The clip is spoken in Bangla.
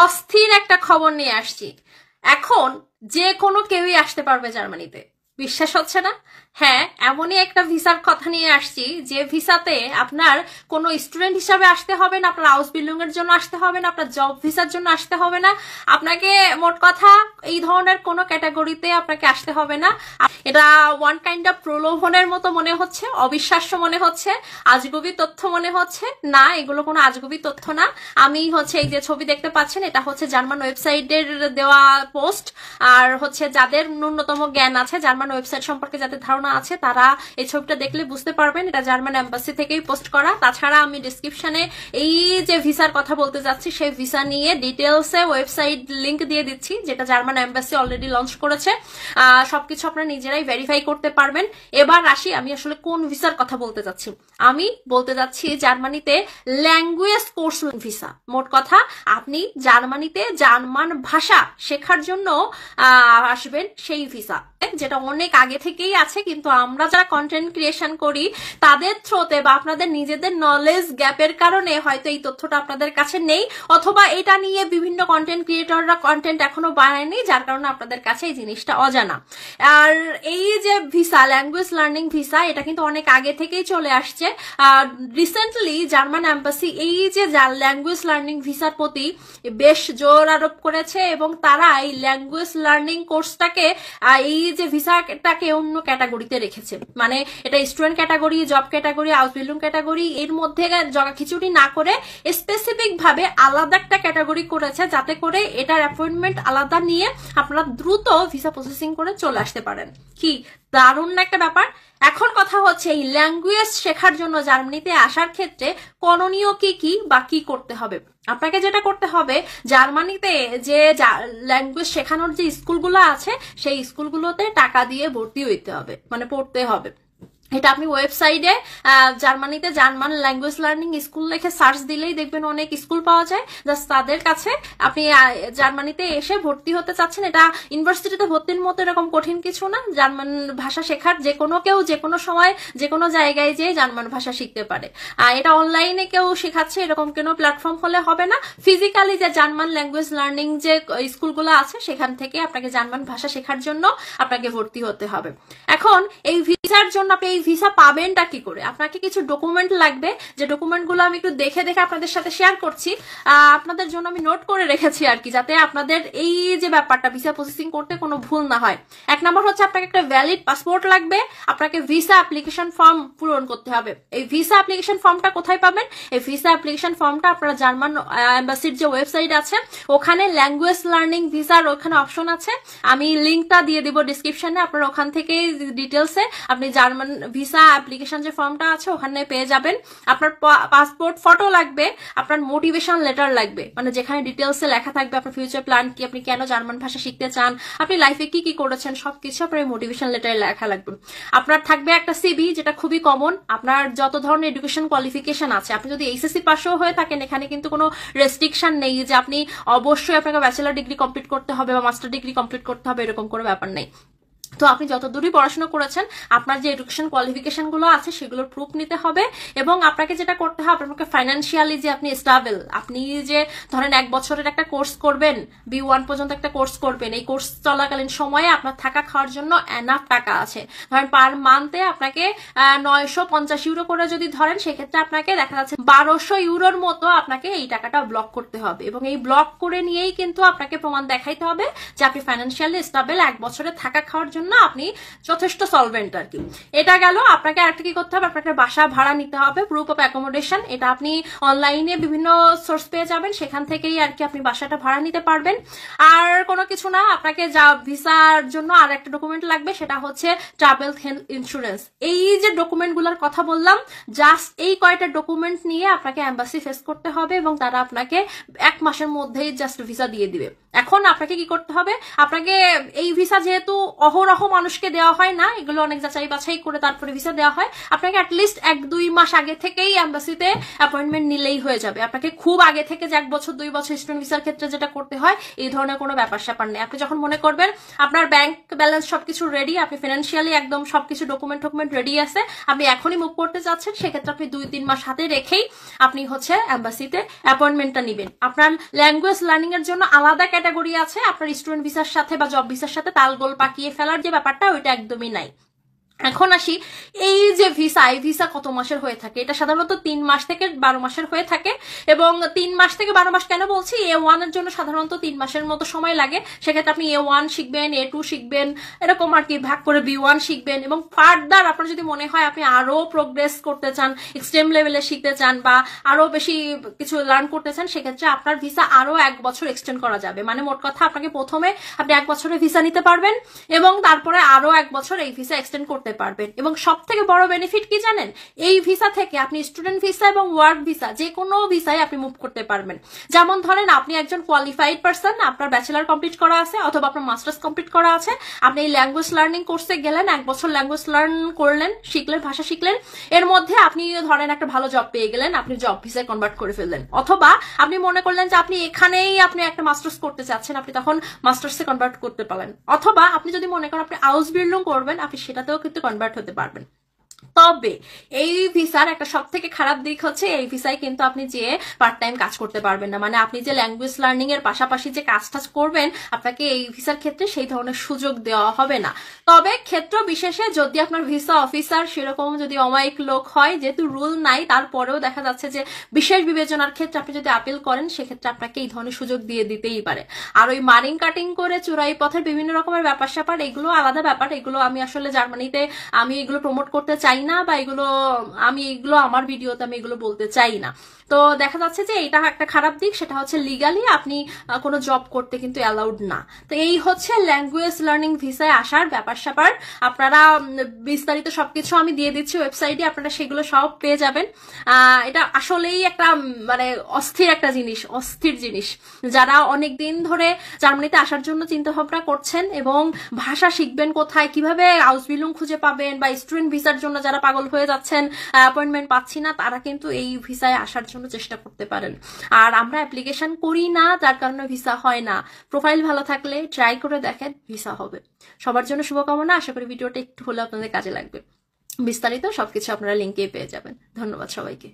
অস্থির একটা খবর নিয়ে আসছি। এখন যে কোনো কেউই আসতে পারবে জার্মানিতে। বিশ্বাস হচ্ছে না? হ্যাঁ, এমনই একটা ভিসার কথা নিয়ে আসছি যে ভিসাতে আপনার কোনো স্টুডেন্ট হিসাবে আসতে হবে না, আপনার হাউস বিল্ডিং এর জন্য আসতে হবে না, আপনার জব ভিসার জন্য আসতে হবে না, আপনাকে মোট কথা এই ধরনের কোনো ক্যাটাগরিতে আপনাকে আসতে হবে না। এটা ওয়ান কাইন্ড অফ প্রলোভনের মতো মনে হচ্ছে, অবিশ্বাস্য মনে হচ্ছে, আজগুবি তথ্য মনে হচ্ছে। না, এগুলো কোনো আজগুবি তথ্য না। আমি হচ্ছে এই যে ছবি দেখতে পাচ্ছেন, এটা হচ্ছে জার্মান ওয়েবসাইটের দেওয়া পোস্ট। আর হচ্ছে যাদের ন্যূনতম জ্ঞান আছে জার্মান ওয়েবসাইট সম্পর্কে, যাদের ধারণা আছে, তারা এই ছবিটা দেখলে বুঝতে পারবেন এটা জার্মান এম্বাসি থেকেই পোস্ট করা। তাছাড়া আমি ডিসক্রিপশনে এই যে ভিসার কথা বলতে যাচ্ছি সেই ভিসা নিয়ে ডিটেলসে ওয়েবসাইট লিংক দিয়ে দিচ্ছি, যেটা জার্মান এম্বাসি অলরেডি লঞ্চ করেছে। সবকিছু আপনারা নিজেরাই ভেরিফাই করতে পারবেন। এবার আসি আমি আসলে কোন ভিসার কথা বলতে যাচ্ছি। আমি বলতে যাচ্ছি জার্মানিতে ল্যাঙ্গুয়েজ কোর্স ভিসা। মোট কথা আপনি জার্মানিতে জার্মান ভাষা শেখার জন্য আসবেন, সেই ভিসা, যেটা অনেক আগে থেকেই আছে, কিন্তু আমরা যারা কন্টেন্ট ক্রিয়েশন করি তাদের থ্রোতে বা আপনাদের নিজেদের নলেজ গ্যাপের কারণে হয়তো এই তথ্যটা আপনাদের কাছে নেই, অথবা এটা নিয়ে বিভিন্ন কন্টেন্ট ক্রিয়েটররা কন্টেন্ট এখনো বানায়নি, যার কারণে আপনাদের কাছে এই জিনিসটা অজানা। আর এই যে ভিসা, ল্যাঙ্গুয়েজ লার্নিং ভিসা, এটা কিন্তু অনেক আগে থেকেই চলে আসছে। রিসেন্টলি জার্মান এম্বাসি এই যে ল্যাঙ্গুয়েজ লার্নিং ভিসার প্রতি বেশ জোর আরোপ করেছে, এবং তারা এই ল্যাঙ্গুয়েজ লার্নিং কোর্সটাকে এই যে ভিসাটাকে অন্য ক্যাটাগরিতে রেখেছে। মানে এটা student category, job category, house building category, এর মধ্যে জগাখিচুড়ি না করে স্পেসিফিক ভাবে আলাদা একটা ক্যাটাগরি করেছে, যাতে করে এটার অ্যাপয়েন্টমেন্ট আলাদা নিয়ে আপনারা দ্রুত ভিসা প্রসেসিং করে চলে আসতে পারেন। কি দারুণ না একটা ব্যাপার। এখন কথা হচ্ছে এই ল্যাঙ্গুয়েজ শেখার জন্য জার্মানিতে আসার ক্ষেত্রে করণীয় কি বা কি করতে হবে। আপনাকে যেটা করতে হবে, জার্মানিতে যে ল্যাঙ্গুয়েজ শেখানোর যে স্কুলগুলো আছে সেই স্কুলগুলোতে টাকা দিয়ে ভর্তি হইতে হবে, মানে পড়তে হবে। এটা আপনি ওয়েবসাইটে জার্মানিতে জার্মান ল্যাঙ্গুয়েজ লার্নিং স্কুল লিখে সার্চ দিলেই দেখবেন অনেক স্কুল পাওয়া যায়। জাস্ট তাদের কাছে আপনি জার্মানিতে এসে ভর্তি হতে চাচ্ছেন, এটা ইউনিভার্সিটিতে ভর্তির মতো এরকম কঠিন কিছু না। জার্মান ভাষা শেখার যে কোনো কেউ যে কোনো সময় যে কোনো জায়গায় যেয়ে জার্মান ভাষা শিখতে পারে। এটা অনলাইনে কেউ শেখাচ্ছে এরকম কোনো প্ল্যাটফর্ম হলে হবে না। ফিজিক্যালি যে জার্মান ল্যাঙ্গুয়েজ লার্নিং যে স্কুলগুলো আছে সেখান থেকে আপনাকে জার্মান ভাষা শেখার জন্য আপনাকে ভর্তি হতে হবে। এখন এই ভিসার জন্য আপনি এই ভিসা পাবেনটা কি করে? আপনাকে কিছু ডকুমেন্ট লাগবে, যে ডকুমেন্টগুলো আমি একটু দেখে আপনাদের সাথে শেয়ার করছি, আপনাদের জন্য আমি নোট করে রেখেছি আর কি, যাতে আপনাদের এই যে ব্যাপারটা ভিসা প্রসেসিং করতে কোনো ভুল না হয়। এক নম্বর হচ্ছে আপনাকে একটা ভ্যালিড পাসপোর্ট লাগবে, আপনাকে ভিসা অ্যাপ্লিকেশন ফর্ম পূরণ করতে হবে। এই ভিসা অ্যাপ্লিকেশন ফর্মটা কোথায় পাবেন? এই ভিসা অ্যাপ্লিকেশন ফর্মটা আপনারা জার্মান এম্বাসির যে ওয়েবসাইট আছে ওখানে ল্যাঙ্গুয়েজ লার্নিং ভিসার ওখানে অপশন আছে, আমি লিঙ্কটা দিয়ে দিব ডিসক্রিপশনে, আপনারা ওখান থেকে ডিটেলসে আপনি জার্মান ভিসা অ্যাপ্লিকেশন যে ফর্মটা আছে ওখানে পেয়ে যাবেন। আপনার পাসপোর্ট ফটো লাগবে, আপনার মোটিভেশন লেটার লাগবে, মানে যেখানে ডিটেলসে লেখা থাকবে আপনার ফিউচার প্ল্যান কি, আপনি কেন জার্মান ভাষা শিখতে চান, আপনি লাইফে কি কি করেছেন, সবকিছু আপনার মোটিভেশন লেটারে লেখা লাগবে। আপনার থাকবে একটা সিভি, যেটা খুবই কমন, আপনার যত ধরনের এডুকেশন কোয়ালিফিকেশন আছে, আপনি যদি এইচএসসি পাসও হয়ে থাকেন এখানে কিন্তু কোনো রেস্ট্রিকশন নেই যে আপনি অবশ্যই আপনাকে ব্যাচেলার ডিগ্রি কমপ্লিট করতে হবে বা মাস্টার ডিগ্রি কমপ্লিট করতে হবে, এরকম কোনো ব্যাপার নেই। তো আপনি যত দূরই পড়াশোনা করেছেন আপনার যে এডুকেশন কোয়ালিফিকেশন গুলো আছে সেগুলোর প্রুফ নিতে হবে, এবং আপনাকে যেটা করতে হবে, আপনাকে ফাইন্যান্সিয়ালি যে আপনি স্টেবল, আপনি যে ধরেন 1 বছরের একটা কোর্স করবেন, B1 পর্যন্ত একটা কোর্স করবেন, এই কোর্স চলাকালীন সময়ে আপনার থাকা খাওয়ার জন্য এনাফ টাকা আছে। ধরেন পার মান্থে আপনাকে 950 ইউরো করে যদি ধরেন, সেক্ষেত্রে আপনাকে দেখা যাচ্ছে 1200 ইউরোর মতো আপনাকে এই টাকাটা ব্লক করতে হবে, এবং এই ব্লক করে নিয়েই কিন্তু আপনাকে প্রমাণ দেখাইতে হবে যে আপনি ফাইন্যান্সিয়ালি স্টেবল, 1 বছরে থাকা খাওয়ার জন্য আপনি যথেষ্ট সলভেন্ট আর কি। এটা গেল। আপনাকে আরেকটা কি করতে হবে, আপনাকে বাসা ভাড়া নিতে হবে, প্রুফ অফ অ্যাকোমোডেশন। এটা আপনি অনলাইনে বিভিন্ন সোর্স পেয়ে যাবেন, সেখান থেকেই আর কি আপনি বাসাটা ভাড়া নিতে পারবেন। আর কোনো কিছু না, আপনাকে যা ভিসার জন্য আর একটা ডকুমেন্ট লাগবে, সেটা হচ্ছে ট্রাভেল ইন্স্যুরেন্স। এই যে ডকুমেন্টগুলোর কথা বললাম, জাস্ট এই কয়টা ডকুমেন্ট নিয়ে আপনাকে এম্বাসি ফেস করতে হবে, এবং তারা আপনাকে 1 মাসের মধ্যেই জাস্ট ভিসা দিয়ে দিবে। এখন এখন আপনাকে কি করতে হবে, আপনাকে এই ভিসা যেহেতু অহরহ মানুষকে দেওয়া হয় না, এগুলো অনেক যাচাই বাছাই করে তারপরে ভিসা দেওয়া হয়, আপনাকে অ্যাটলিস্ট 1-2 মাস আগে থেকেই এম্বাসিতে অ্যাপয়েন্টমেন্ট নিলেই হয়ে যাবে। আপনাকে খুব আগে থেকে যে 1 বছর 2 বছর স্টুডেন্ট ভিসার ক্ষেত্রে যেটা করতে হয়, এই ধরনের কোনো ব্যাপার স্যাপার নেই। আপনি যখন মনে করবেন আপনার ব্যাংক ব্যালেন্স সবকিছু রেডি, আপনি ফিনান্সিয়ালি একদম সবকিছু ডকুমেন্ট রেডি আছে, আপনি এখনই মুভ করতে চাচ্ছেন, সেক্ষেত্রে আপনি 2-3 মাস হাতে রেখেই আপনি হচ্ছে এম্বাসিতে অ্যাপয়েন্টমেন্টটা নেবেন। আপনার ল্যাঙ্গুয়েজ লার্নিং এর জন্য আলাদা ক্যাটাগরি আছে, আপনার স্টুডেন্ট ভিসার সাথে বা জব ভিসার সাথে তালগোল পাকিয়ে ফেলার যে ব্যাপারটা, ওইটা একদমই নাই। এখন আসি, এই যে ভিসা, এই ভিসা কত মাসের হয়ে থাকে? এটা সাধারণত 3 মাস থেকে 12 মাসের হয়ে থাকে। এবং 3 মাস থেকে 12 মাস কেন বলছি, A1 এর জন্য সাধারণত 3 মাসের মতো সময় লাগে। সেক্ষেত্রে আপনি A1 শিখবেন, A2 শিখবেন, এরকম আর কি ভাগ করে B1 শিখবেন। এবং ফার্দার আপনার যদি মনে হয় আপনি আরো প্রোগ্রেস করতে চান, এক্সট্রিম লেভেলে শিখতে চান বা আরো বেশি কিছু লার্ন করতে চান, সেক্ষেত্রে আপনার ভিসা আরো 1 বছর এক্সটেন্ড করা যাবে। মানে মোট কথা আপনাকে প্রথমে আপনি 1 বছরের ভিসা নিতে পারবেন এবং তারপরে আরো 1 বছর এই ভিসা এক্সটেন্ড করতে পারবেন। এবং সব থেকে বড় বেনিফিট কি জানেন, এই ভিসা থেকে আপনি স্টুডেন্ট ভিসা এবং ওয়ার্ক ভিসা যে কোনো ভিসায় আপনি মুভ করতে পারবেন। যেমন ধরেন আপনি একজন কোয়ালিফাইড পারসন, আপনার ব্যাচেলার কমপ্লিট করা আছে অথবা আপনার মাস্টার্স কমপ্লিট করা আছে, আপনি এই ল্যাঙ্গুয়েজ লার্নিং কোর্সে গেলেন, 1 বছর ল্যাঙ্গুয়েজ লার্ন করলেন, শিখলেন, ভাষা শিখলেন, এর মধ্যে আপনি ধরেন একটা ভালো জব পেয়ে গেলেন, আপনি জব ভিসায় কনভার্ট করে ফেললেন। অথবা আপনি মনে করলেন যে আপনি এখানেই আপনি একটা মাস্টার্স করতে চাচ্ছেন, আপনি তখন মাস্টার্সে কনভার্ট করতে পারেন। অথবা আপনি যদি মনে করেন আপনি আউসবিল্ডিং করবেন, আপনি সেটাতেও কিন্তু কনভার্ট হতে পারবেন। তবে এই ভিসার একটা সব থেকে খারাপ দিক হচ্ছে, এই ভিসায় কিন্তু আপনি যে পার্ট টাইম কাজ করতে পারবেন না। মানে আপনি যে ল্যাঙ্গুয়েজ লার্নিং এর পাশাপাশি যে কাজটা করবেন, আপনাকে এই ভিসার ক্ষেত্রে সেই ধরনের সুযোগ দেওয়া হবে না। তবে ক্ষেত্র বিশেষে যদি আপনার ভিসা অফিসার সেরকম যদি অমায়িক লোক হয়, যেহেতু রুল নাই, তারপরেও দেখা যাচ্ছে যে বিশেষ বিবেচনার ক্ষেত্রে আপনি যদি আপিল করেন, সেক্ষেত্রে আপনাকে এই ধরনের সুযোগ দিয়ে দিতেই পারে। আর ওই মারিং কাটিং করে চোরাই পথের বিভিন্ন রকমের ব্যাপার স্যাপার, এগুলো আলাদা ব্যাপার। এগুলো আমি আসলে জার্মানিতে আমি এগুলো প্রমোট করতে চাই না, বা এগুলো আমার ভিডিওতে আমি এগুলো বলতে চাই না। তো দেখা যাচ্ছে যে এটা একটা খারাপ দিক, সেটা হচ্ছে লিগালি আপনি কোনো জব করতে কিন্তু অ্যালাউড না। তো এই হচ্ছে ল্যাঙ্গুয়েজ লার্নিং ভিসায় আসার ব্যাপার স্যাপার। আপনারা বিস্তারিত সবকিছু আমি দিয়ে দিচ্ছি ওয়েবসাইটে, আপনারা সেগুলো সব পেয়ে যাবেন। এটা আসলেই একটা মানে অস্থির জিনিস। যারা অনেক দিন ধরে জার্মানিতে আসার জন্য চিন্তা ভাবনা করছেন এবং ভাষা শিখবেন কোথায়, কিভাবে আউসবিল্ডিং খুঁজে পাবেন, বা স্টুডেন্ট ভিসার জন্য যারা পাগল হয়ে যাচ্ছেন অ্যাপয়েন্টমেন্ট পাচ্ছি না, তারা কিন্তু এই ভিসায় আসার জন্য চেষ্টা করতে পারেন। আর আমরা অ্যাপ্লিকেশন করি না, যার কারণে ভিসা হয় না। প্রোফাইল ভালো থাকলে ট্রাই করে দেখেন, ভিসা হবে। সবার জন্য শুভকামনা। আশা করি ভিডিওটা একটু হলে আপনাদের কাজে লাগবে। বিস্তারিত সবকিছু আপনারা লিঙ্কে পেয়ে যাবেন। ধন্যবাদ সবাইকে।